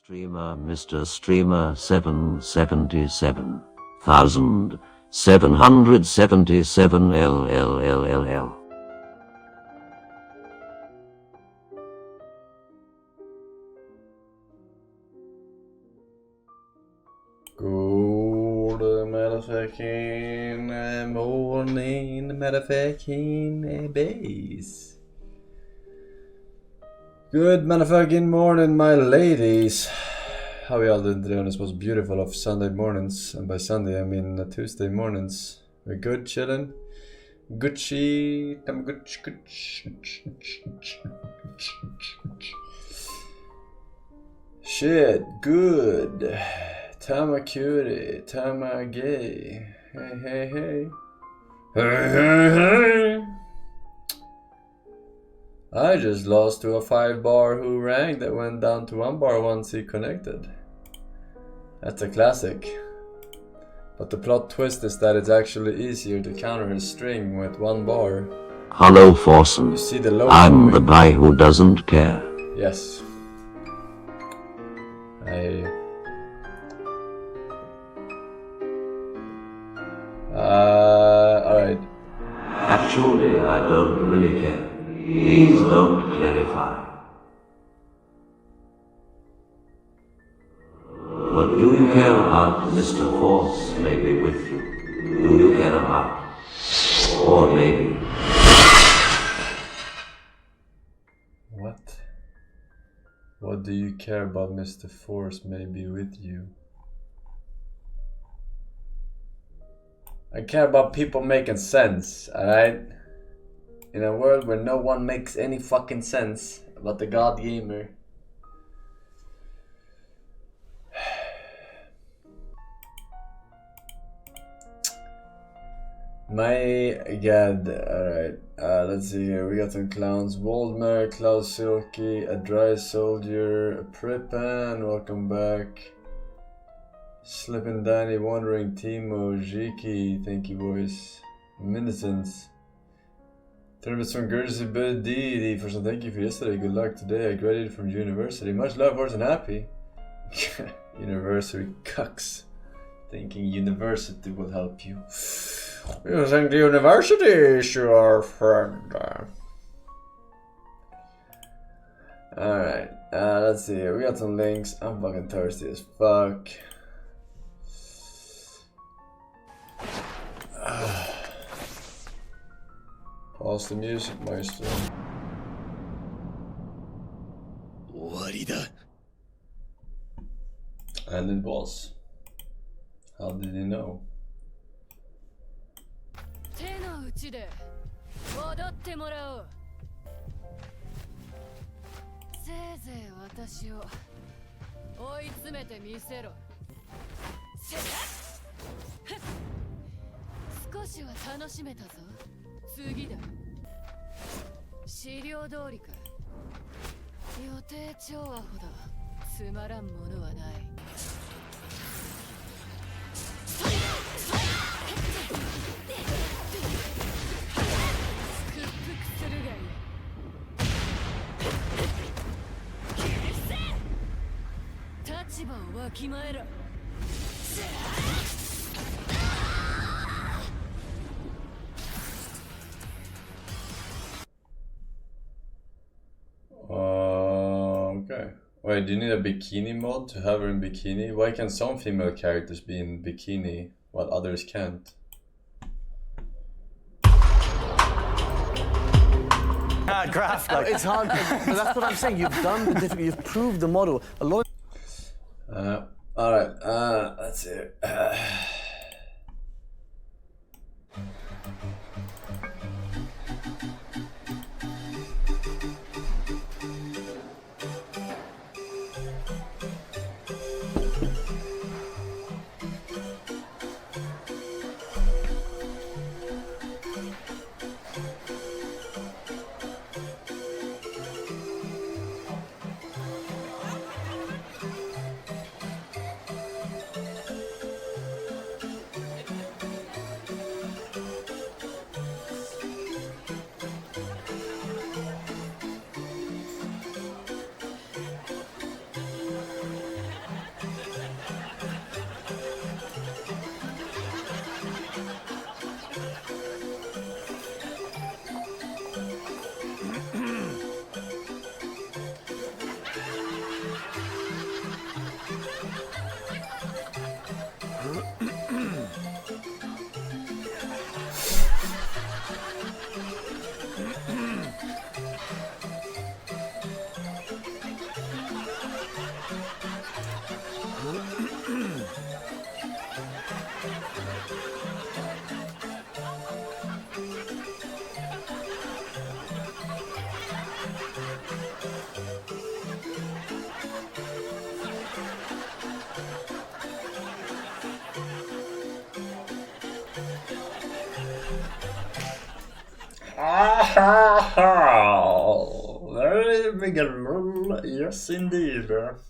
Streamer, Mr. Streamer 777,777 LLLLL. God motherfucking morning, motherfucking base. Good motherfucking morning, my ladies. How are y'all doing today on this most beautiful of Sunday mornings? And by Sunday, I mean Tuesday mornings. We're good, chilling. Gucci, Gucci. Shit, good. Tama cutie, Tama gay. Hey, hey, hey. Hey, hey, hey. I just lost to a 5-bar who rang that went down to 1 bar once he connected. That's a classic. But the plot twist is that it's actually easier to counter his string with 1 bar. Hello, Forsen. You see the low I'm going. the guy who doesn't care. Yes. Alright. Actually, I don't really care. Please don't clarify. What do you care about Mr. Force may be with you? Do you care about? Or maybe... What? What do you care about Mr. Force may be with you? I care about people making sense, alright? In a world where no one makes any fucking sense about the God Gamer. My god, alright. Let's see here. We got some clowns. Waldmar, Klaus Silky, a dry soldier, a Prepan, welcome back. Slippin' Danny, Wandering Timo, Jiki, thank you boys. Miniscence. Terms from Gursey Buddy, for some thank you for yesterday. Good luck today. I graduated from university. Much love, horse and happy. University cucks. Thinking university will help you. You think the university, sure friend. Alright, let's see here. We got some links. I'm fucking thirsty as fuck. Pause the music, maestro. And it was. How did he know? Okay. Wait, do you need a bikini mod to have her in bikini? Why can some female characters be in bikini while others can't? Graph, like it's hard, but that's what I'm saying. You've done the difficult, you've proved the model. A lot. Alright, let's see. Very megalul. Yes, indeed. Okay.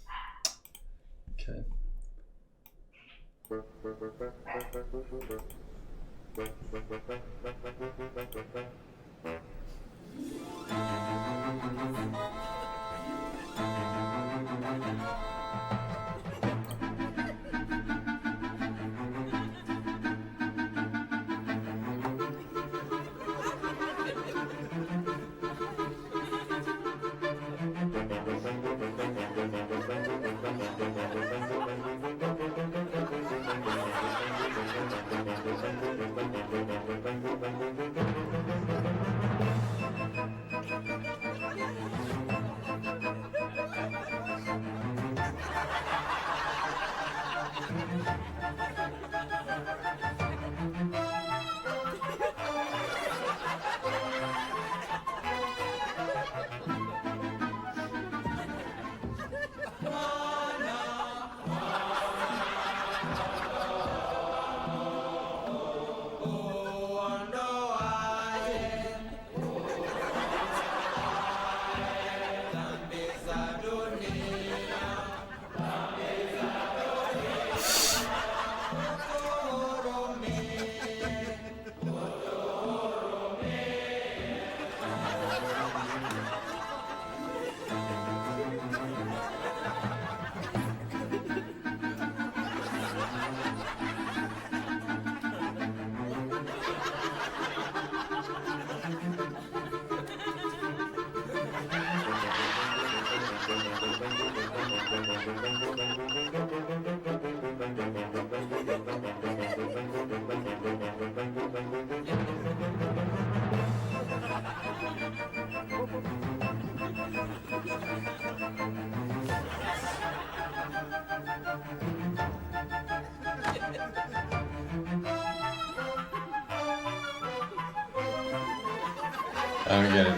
I don't get it.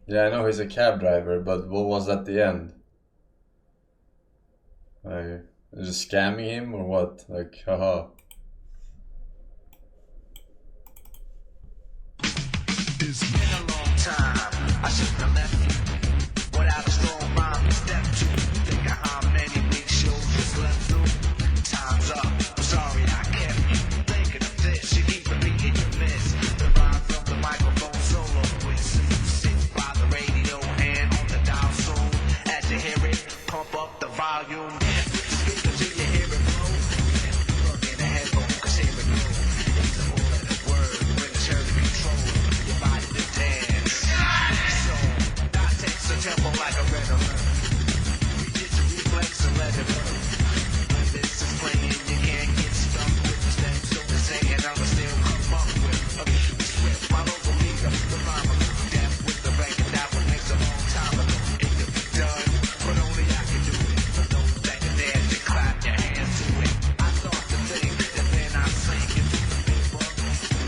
Yeah, I know he's a cab driver, but what was at the end? Like, just scamming him or what? Like, haha. It's been a long time. I shouldn't have left you without a strong rhyme to step to. Think of how many big shows you slept through. Time's up. I'm sorry I kept you thinking of this. You keep repeating your miss. The rhyme from the microphone solo with. Sit by the radio and on the dial soon. As you hear it, pump up the volume. Speak until you hear it blow. Plug in a headphone, 'cause here it goes. It's a four-letter word when it's heard to control your body to dance. So, that takes a tempo like a red alert. We did your reflex and let it work. When this is playing, you can't get stuck with the steps. So to say, and I'ma still come up with a swift. Follow the leader, the rhyme of the death with the record that was made a long time ago. It could be done, but only I can do it. For those that can dance and clap your hands to it. I start to think, and then I sink into the paper.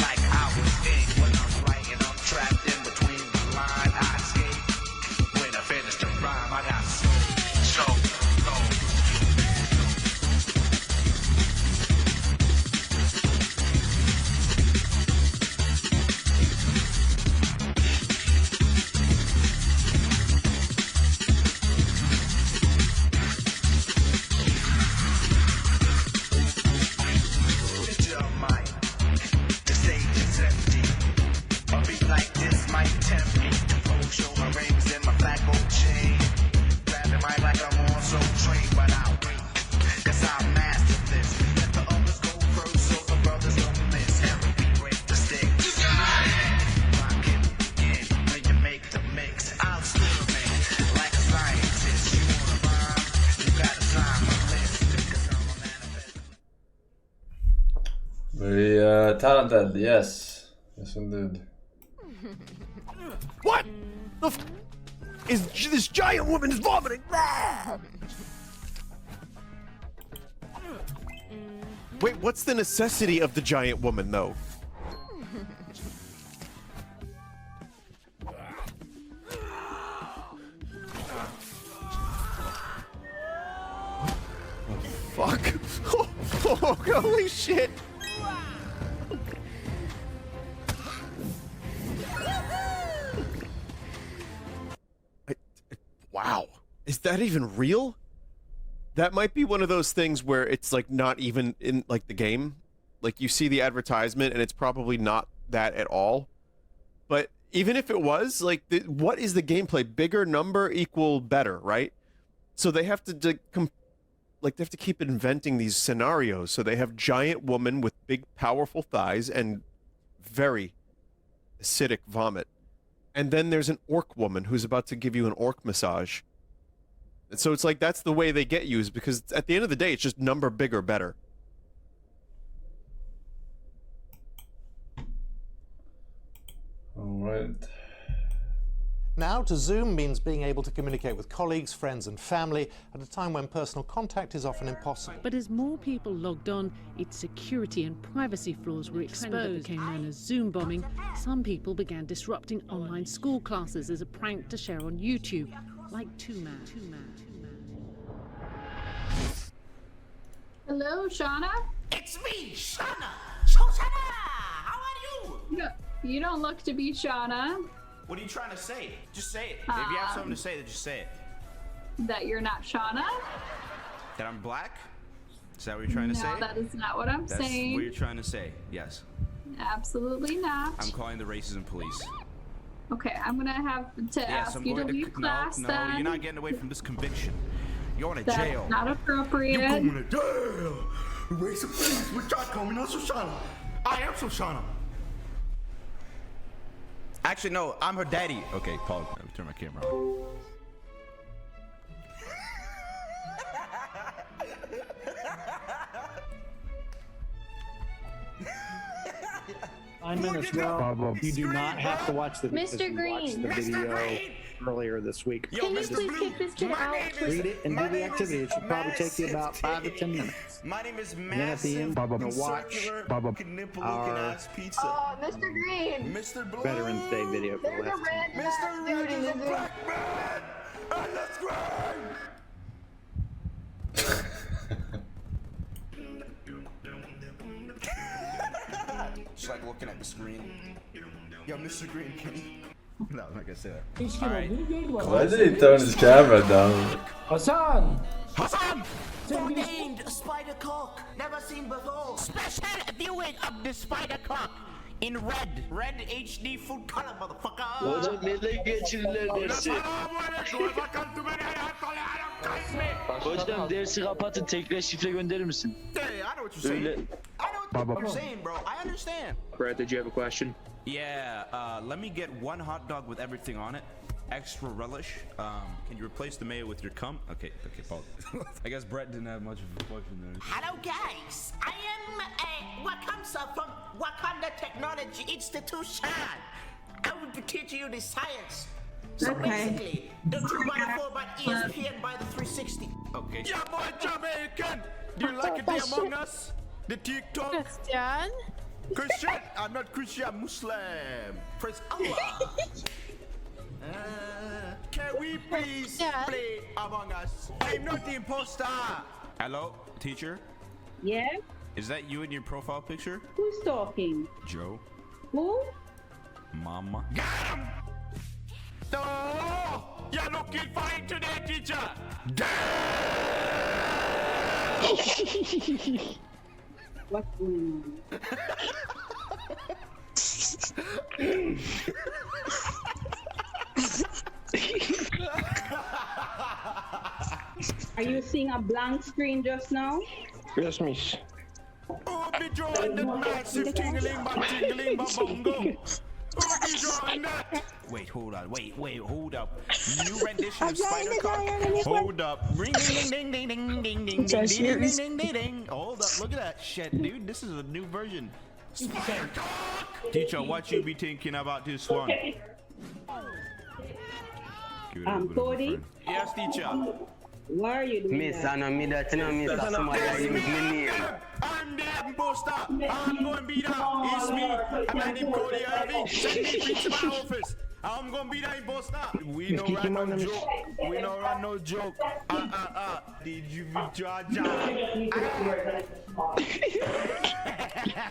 Like I was ink when I'm writing, I'm trapped in between the line. I escape. When I finish the rhyme, I got so low. It's your mind. The stage is empty. A beat like this might tempt me. Oh, show my rings and my black gold chain. Grabbing my like I'm on so trained, but I'll wait. 'Cause I mastered this. Let the others go first so the brothers don't miss. Harry, break the sticks. Rock it again when you make the mix. I'll experiment like a scientist. You wanna rhyme? You gotta sign my list. 'Cause I'm a manifest. Very talented, yes. Yes, indeed. What the f is this giant woman is vomiting? Wait, what's the necessity of the giant woman, though? Holy shit! Wow. Is that even real? That might be one of those things where it's like not even in like the game. Like you see the advertisement and it's probably not that at all. But even if it was, like, what is the gameplay? Bigger number equal better, right? So they have to they have to keep inventing these scenarios. So they have giant woman with big powerful thighs and very acidic vomit. And then there's an orc woman who's about to give you an orc massage. And so it's like that's the way they get you, is because at the end of the day it's just number bigger better. Alright. Now, to Zoom means being able to communicate with colleagues, friends and family at a time when personal contact is often impossible. But as more people logged on, its security and privacy flaws were exposed. That became known as Zoom bombing. Some people began disrupting online school classes as a prank to share on YouTube, like Two Man. Hello, Shauna? It's me, Shauna! Shoshana! How are you? No, you don't look to be Shauna. What are you trying to say? Just say it. If you have something to say, then just say it. That you're not Shauna? That I'm black? Is that what you're trying to say? No, that is not what I'm That's saying. what you're trying to say, yes. Absolutely not. I'm calling the racism police. Okay, I'm gonna have to ask you to leave class No, then. you're not getting away from this conviction. You're going to That's jail. not appropriate. You're going to jail! Race of police, we're trying to call me not Shoshana. I am Shoshana. Actually, no, I'm her daddy. Okay, Paul, let me turn my camera on. I'm in as well. You do not have to watch the video. Mr. Green. The video earlier this week. Can you please kick this kid out? Read it and do the activity. It should probably take you about 5 to 10 minutes. My name is And then at the end, you're going to watch our pizza. Oh, Mr. Green. Mr. Blue. Veterans Day video for the last time. Mr. Red is a black man! And let's grind! Just like looking at the screen. Yo, Mr. Green, can you... No, I'm not gonna say that. Why did he turn his camera down? Hassan! Hassan! Ordained spider cock, never seen before. Special viewing of the spider cock in red HD full color, motherfucker. Hocam nereye geçirirler dersi? Hocam dersi kapatın, tekrar şifre gönderir misin? Hey, I know what you're saying. I know what you're saying, bro. I understand. Brad, did you have a question? Yeah, let me get one hot dog with everything on it. Extra relish. Can you replace the mayo with your cum? Okay, Paul. I guess Brett didn't have much of a question there. Hello guys, I am Wakamsa from Wakanda Technology Institution. I will be teaching you the science. So basically, the 214 by ESPN by the 360. Okay. Yeah, boy, Jamaican! Do you like a day among us? The TikTok? Christian? Christian? I'm not Christian, I'm Muslim. Praise Allah. Can we please play Among Us? I'm not the imposter. Hello, teacher? Yeah? Is that you in your profile picture? Who's talking? Joe. Who? Mama. No! You're looking fine today, teacher! What's going on? Are you seeing a blank screen just now? Yes, miss. Oh, be drawing the massive tingling bongo. Oh, be drawing that. Wait, hold on. Wait, hold up. New rendition of Spider Cock. Hold up. Ring ding ding ding ding ding ding ding ding ding ding ding ding. Hold up. Look at that shit, dude. This is a new version. Spider Cock. Teacher, what you be thinking about this one? Cody? Yes, teacher. Why are you doing Miss, that? I know me that, you know, Miss, that's somebody that use me name. I'm the imposter. I'm going to be that. It's me. I'm named Cody Irving. Send me to my office. I'm gonna be the imposter. We know right no joke. We know right no joke. Did you recharge?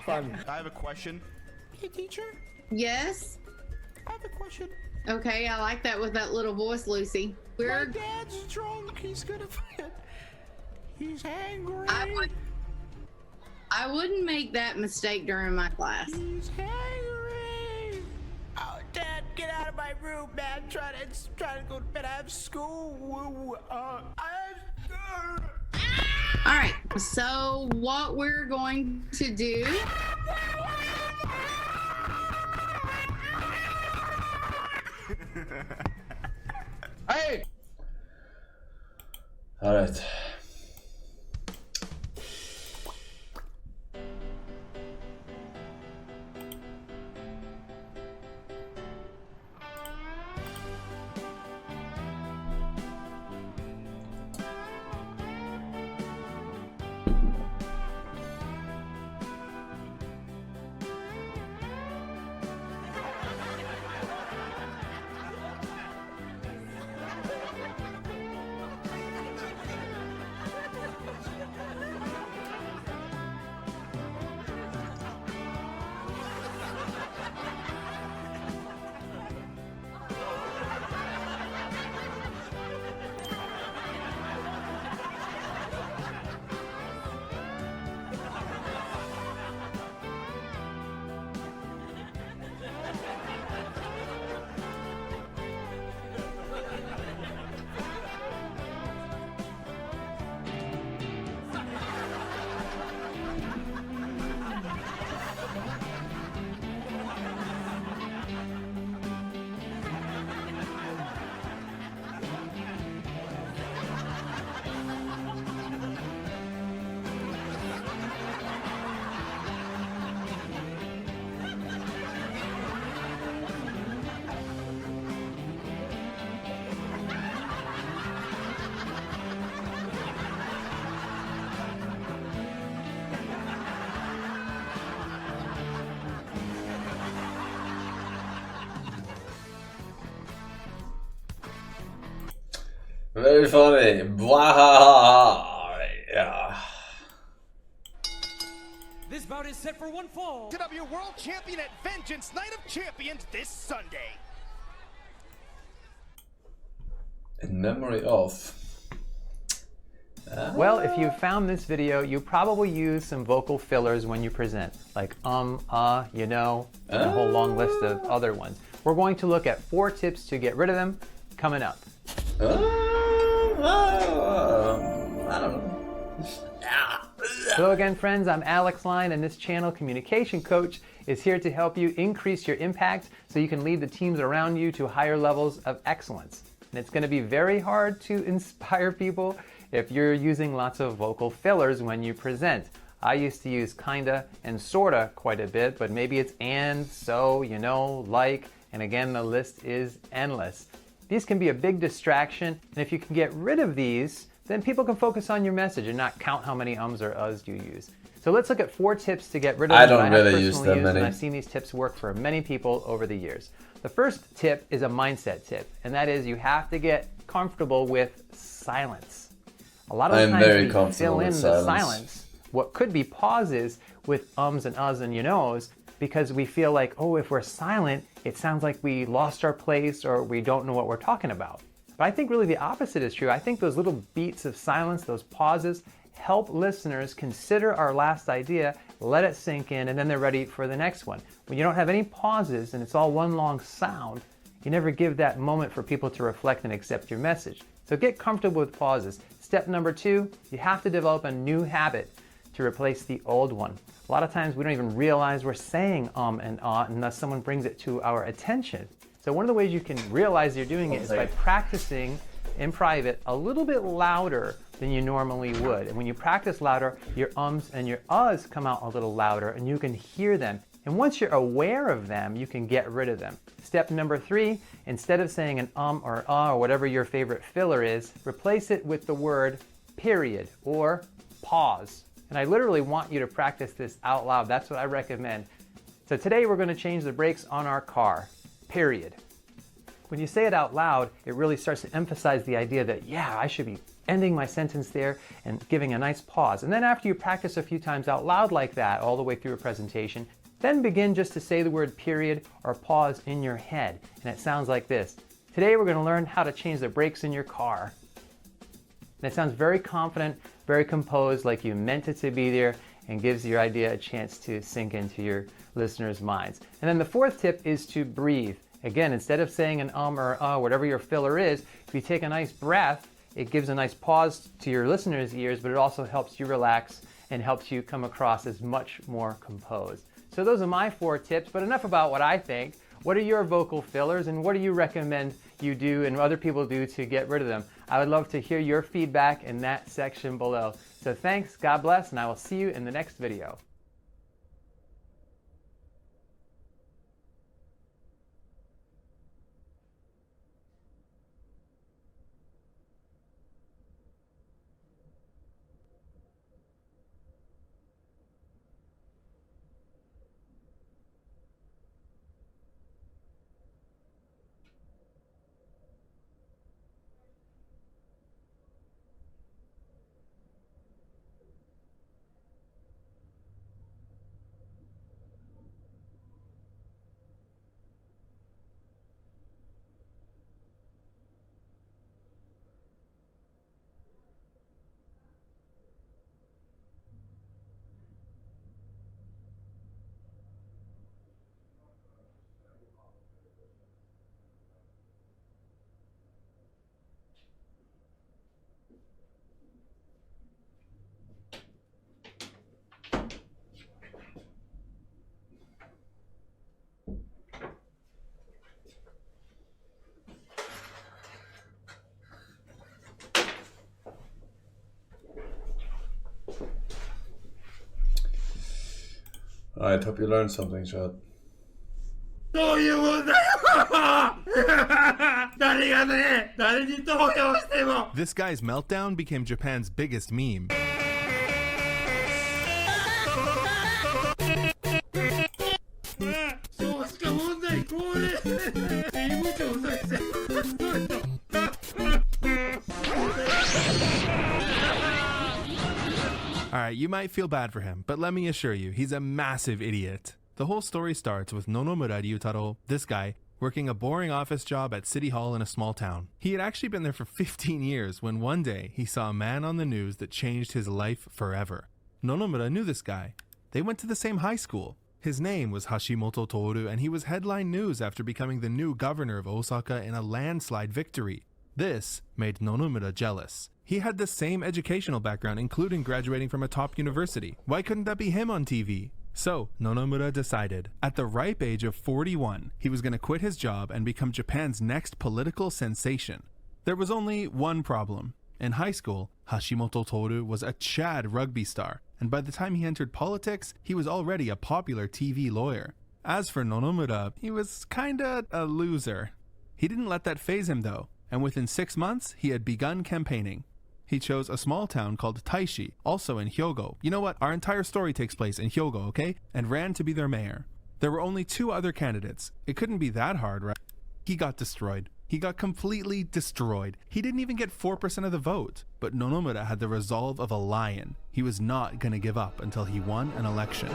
Fun. I have a question. Hey, teacher. Yes? I have a question. Okay, I like that with that little voice, Lucy. My dad's drunk. He's gonna fight. He's angry. I wouldn't make that mistake during my class. He's angry. Oh, Dad, get out of my room, man. Try to go to bed. I have school. I have school. All right, so what we're going to do... Hey! All right. Very funny. Blah. Yeah. This bout is set for one fall. To be world champion at Vengeance Night of Champions this Sunday. In memory of. Well, if you found this video, you probably use some vocal fillers when you present, like you know, and a whole long list of other ones. We're going to look at 4 tips to get rid of them coming up. I don't know. Hello again, friends. I'm Alex Line, and this channel, Communication Coach, is here to help you increase your impact so you can lead the teams around you to higher levels of excellence. And it's going to be very hard to inspire people if you're using lots of vocal fillers when you present. I used to use kinda and sorta quite a bit, but maybe it's and, so, you know, like, and again, the list is endless. These can be a big distraction, and if you can get rid of these, then people can focus on your message and not count how many ums or uhs you use. So let's look at 4 tips to get rid of them. I don't really use that many. And I've seen these tips work for many people over the years. The first tip is a mindset tip, and that is you have to get comfortable with silence. A lot of the times we fill in the silence, what could be pauses, with ums and uhs and you knows, because we feel like, oh, if we're silent, it sounds like we lost our place or we don't know what we're talking about. But I think really the opposite is true. I think those little beats of silence, those pauses, help listeners consider our last idea, let it sink in, and then they're ready for the next one. When you don't have any pauses and it's all one long sound, you never give that moment for people to reflect and accept your message. So get comfortable with pauses. Step number 2, you have to develop a new habit to replace the old one. A lot of times we don't even realize we're saying and unless someone brings it to our attention. So one of the ways you can realize you're doing it is by practicing in private a little bit louder than you normally would. And when you practice louder, your ums and your uhs come out a little louder and you can hear them. And once you're aware of them, you can get rid of them. Step number 3, instead of saying an or or whatever your favorite filler is, replace it with the word period or pause. And I literally want you to practice this out loud. That's what I recommend. So today we're going to change the brakes on our car. Period. When you say it out loud, it really starts to emphasize the idea that, yeah, I should be ending my sentence there and giving a nice pause. And then after you practice a few times out loud like that all the way through a presentation, then begin just to say the word period or pause in your head. And it sounds like this. Today we're going to learn how to change the brakes in your car. And it sounds very confident, very composed, like you meant it to be there, and gives your idea a chance to sink into your listeners' minds. And then the fourth tip is to breathe. Again, instead of saying an or whatever your filler is, if you take a nice breath, it gives a nice pause to your listeners' ears, but it also helps you relax and helps you come across as much more composed. So those are my 4 tips, but enough about what I think. What are your vocal fillers, and what do you recommend you do and other people do to get rid of them? I would love to hear your feedback in that section below. So thanks, God bless, and I will see you in the next video. Alright, hope you learned something, Chad. This guy's meltdown became Japan's biggest meme. Alright, you might feel bad for him, but let me assure you, he's a massive idiot. The whole story starts with Nonomura Ryutaro, this guy, working a boring office job at City Hall in a small town. He had actually been there for 15 years when one day he saw a man on the news that changed his life forever. Nonomura knew this guy. They went to the same high school. His name was Hashimoto Toru, and he was headline news after becoming the new governor of Osaka in a landslide victory. This made Nonomura jealous. He had the same educational background, including graduating from a top university. Why couldn't that be him on TV? So, Nonomura decided, at the ripe age of 41, he was going to quit his job and become Japan's next political sensation. There was only one problem. In high school, Hashimoto Toru was a Chad rugby star, and by the time he entered politics, he was already a popular TV lawyer. As for Nonomura, he was kinda a loser. He didn't let that faze him though, and within 6 months, he had begun campaigning. He chose a small town called Taishi, also in Hyogo. You know what? Our entire story takes place in Hyogo, okay? And ran to be their mayor. There were only 2 other candidates. It couldn't be that hard, right? He got destroyed. He got completely destroyed. He didn't even get 4% of the vote. But Nonomura had the resolve of a lion. He was not gonna give up until he won an election.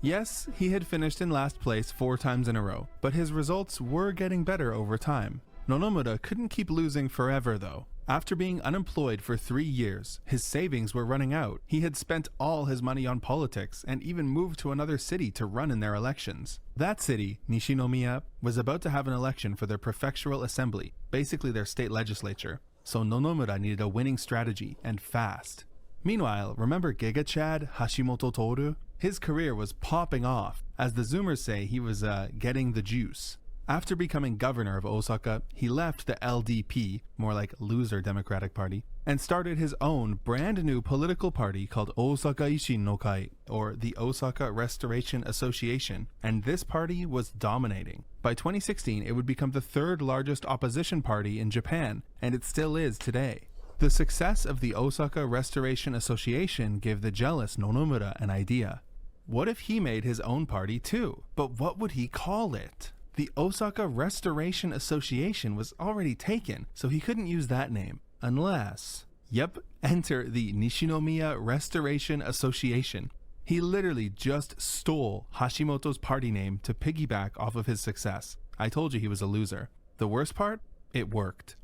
Yes, he had finished in last place 4 times in a row, but his results were getting better over time. Nonomura couldn't keep losing forever though. After being unemployed for 3 years, his savings were running out. He had spent all his money on politics and even moved to another city to run in their elections. That city, Nishinomiya, was about to have an election for their prefectural assembly, basically their state legislature. So Nonomura needed a winning strategy, and fast. Meanwhile, remember Giga Chad Hashimoto Toru? His career was popping off. As the Zoomers say, he was getting the juice. After becoming governor of Osaka, he left the LDP, more like loser Democratic Party, and started his own brand new political party called Osaka Ishin no Kai, or the Osaka Restoration Association, and this party was dominating. By 2016, it would become the third largest opposition party in Japan, and it still is today. The success of the Osaka Restoration Association gave the jealous Nonomura an idea. What if he made his own party too? But what would he call it? The Osaka Restoration Association was already taken, so he couldn't use that name. Unless... Yep, enter the Nishinomiya Restoration Association. He literally just stole Hashimoto's party name to piggyback off of his success. I told you he was a loser. The worst part? It worked.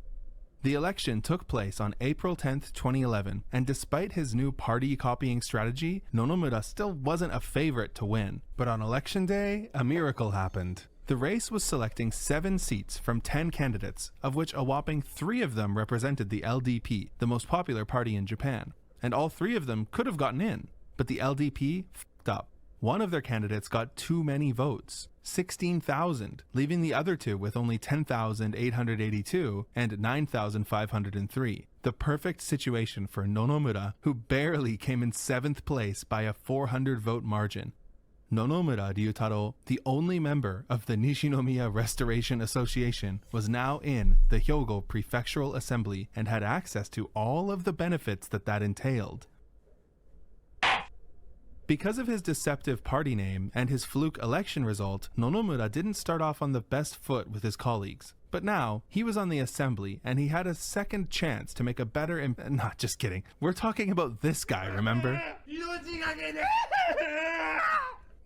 The election took place on April 10th, 2011, and despite his new party copying strategy, Nonomura still wasn't a favorite to win. But on election day, a miracle happened. The race was selecting 7 seats from 10 candidates, of which a whopping 3 of them represented the LDP, the most popular party in Japan. And all 3 of them could have gotten in, but the LDP f***ed up. One of their candidates got too many votes, 16,000, leaving the other 2 with only 10,882 and 9,503. The perfect situation for Nonomura, who barely came in 7th place by a 400-vote margin. Nonomura Ryutaro, the only member of the Nishinomiya Restoration Association, was now in the Hyogo Prefectural Assembly and had access to all of the benefits that entailed. Because of his deceptive party name and his fluke election result, Nonomura didn't start off on the best foot with his colleagues. But now, he was on the assembly, and he had a second chance to make a better Not, just kidding. We're talking about this guy, remember?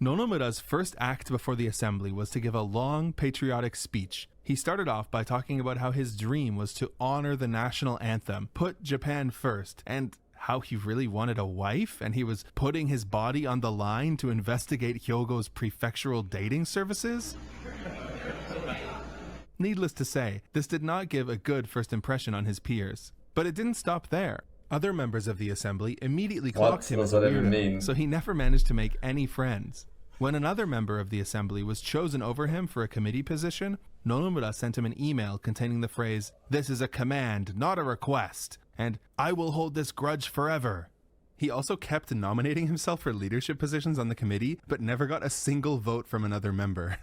Nonomura's first act before the assembly was to give a long, patriotic speech. He started off by talking about how his dream was to honor the national anthem, put Japan first, and how he really wanted a wife, and he was putting his body on the line to investigate Hyogo's prefectural dating services? Needless to say, this did not give a good first impression on his peers. But it didn't stop there. Other members of the assembly immediately clocked him as a weirdo, so he never managed to make any friends. When another member of the assembly was chosen over him for a committee position, Nonomura sent him an email containing the phrase, "This is a command, not a request," and "I will hold this grudge forever." He also kept nominating himself for leadership positions on the committee, but never got a single vote from another member.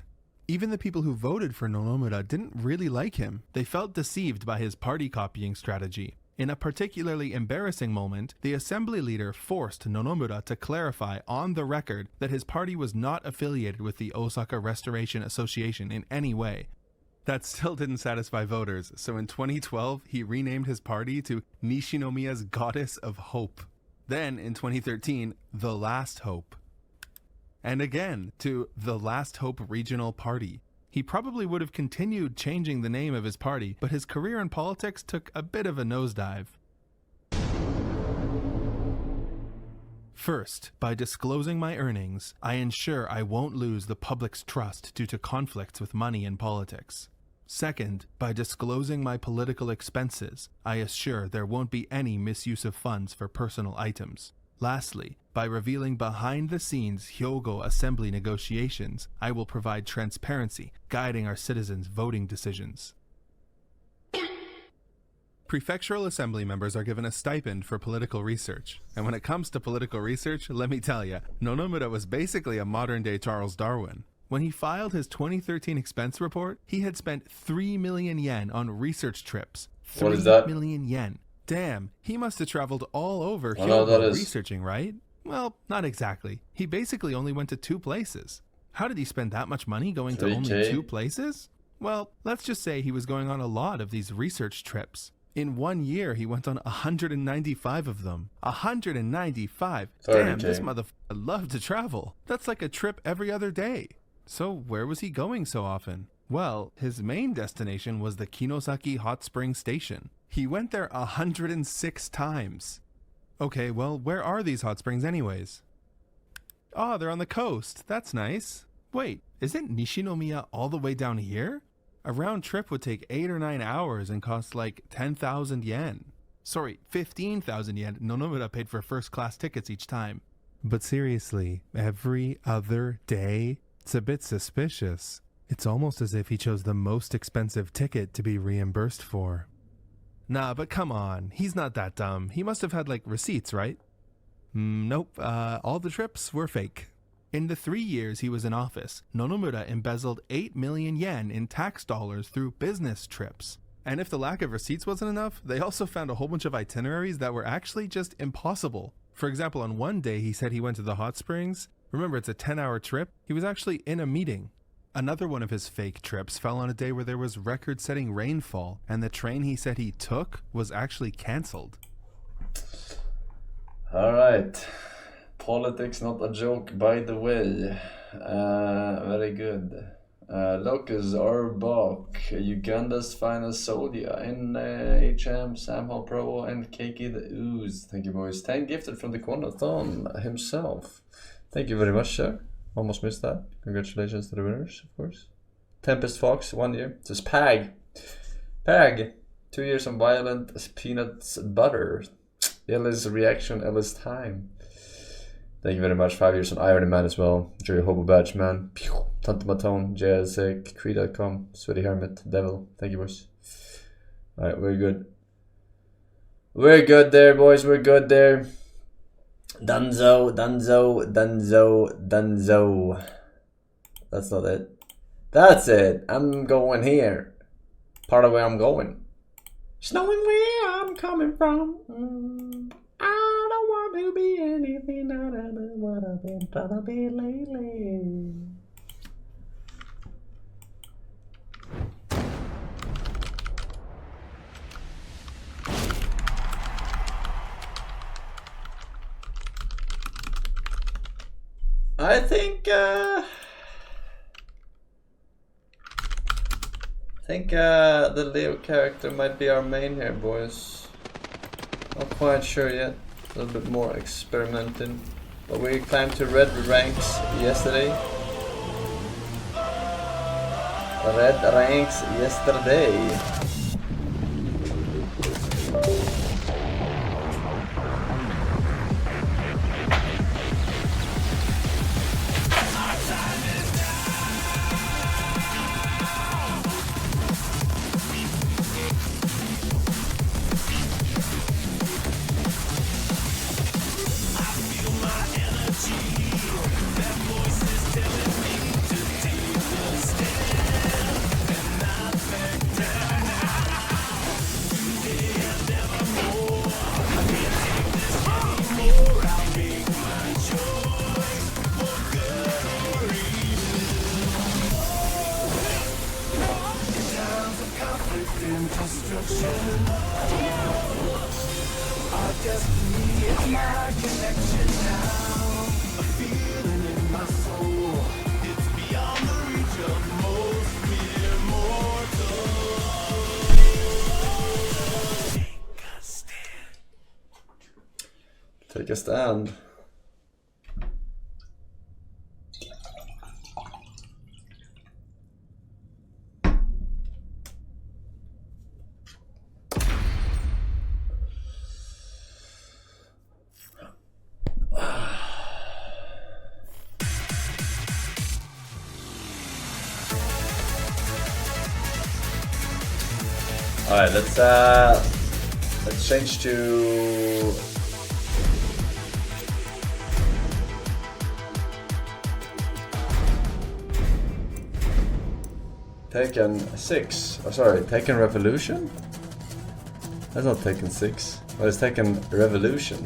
Even the people who voted for Nonomura didn't really like him. They felt deceived by his party copying strategy. In a particularly embarrassing moment, the assembly leader forced Nonomura to clarify on the record that his party was not affiliated with the Osaka Restoration Association in any way. That still didn't satisfy voters, so in 2012, he renamed his party to Nishinomiya's Goddess of Hope. Then, in 2013, The Last Hope. And again, to The Last Hope Regional Party. He probably would have continued changing the name of his party, but his career in politics took a bit of a nosedive. First, by disclosing my earnings, I ensure I won't lose the public's trust due to conflicts with money in politics. Second, by disclosing my political expenses, I assure there won't be any misuse of funds for personal items. Lastly, by revealing behind-the-scenes Hyogo Assembly negotiations, I will provide transparency, guiding our citizens' voting decisions. Prefectural Assembly members are given a stipend for political research. And when it comes to political research, let me tell you, Nonomura was basically a modern-day Charles Darwin. When he filed his 2013 expense report, he had spent 3 million yen on research trips. What is that? 3 million yen. Damn, he must have traveled all over researching, right? Well, not exactly. He basically only went to 2 places. How did he spend that much money going to only 2 places? Well, let's just say he was going on a lot of these research trips. In 1 year, he went on 195 of them. 195! Damn, this motherfucker loved to travel. That's like a trip every other day. So where was he going so often? Well, his main destination was the Kinosaki Hot Spring Station. He went there 106 times. Okay, well, where are these hot springs anyways? Oh, they're on the coast. That's nice. Wait, isn't Nishinomiya all the way down here? A round trip would take 8 or 9 hours and cost like 10,000 yen. Sorry, 15,000 yen. Nonomura paid for first-class tickets each time. But seriously, every other day? It's a bit suspicious. It's almost as if he chose the most expensive ticket to be reimbursed for. Nah, but come on. He's not that dumb. He must have had, like, receipts, right? Nope. All the trips were fake. In the 3 years he was in office, Nonomura embezzled 8 million yen in tax dollars through business trips. And if the lack of receipts wasn't enough, they also found a whole bunch of itineraries that were actually just impossible. For example, on one day he said he went to the hot springs. Remember, it's a 10-hour trip. He was actually in a meeting. Another one of his fake trips fell on a day where there was record-setting rainfall, and the train he said he took was actually cancelled. Alright. Politics not a joke, by the way. Very good. Locus Arbok, Uganda's finest soldier, NHM, Sam Hall Pro, and Kiki the Ooze. Thank you, boys. 10 gifted from the Quanathon himself. Thank you very much, sir. Almost missed that. Congratulations to the winners, of course. Tempest Fox, 1 year. It says Pag. Pag, 2 years on Violent as Peanuts Butter. Ellis Reaction, Ellis Time. Thank you very much. 5 years on Iron Man as well. Jerry Hobo Badge Man. Tante Maton, JSX, Cree.com, Sweaty Hermit, Devil. Thank you, boys. Alright, we're good. We're good there, boys. We're good there. Dunzo. That's not it. That's it. I'm going here. Part of where I'm going. Just knowing where I'm coming from. I don't want to be anything other than what I've been trying to be lately. I think the Leo character might be our main here, boys. Not quite sure yet. A little bit more experimenting. But we climbed to red ranks yesterday. Red ranks yesterday. Take a stand. Alright, let's change to Tekken 6. Oh, sorry, Tekken Revolution? That's not Tekken 6. But it's Tekken Revolution.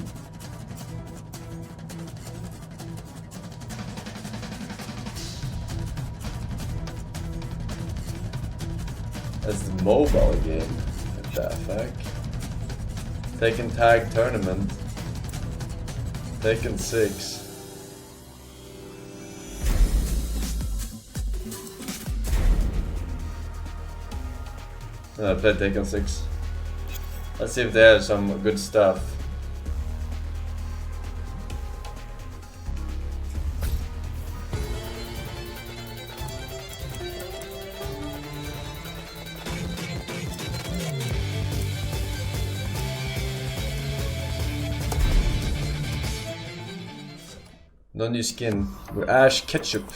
That's the mobile game. What the fuck? Tekken Tag Tournament. Tekken 6. I played Tekken 6. Let's see if they have some good stuff. No new skin. We're Ash Ketchup.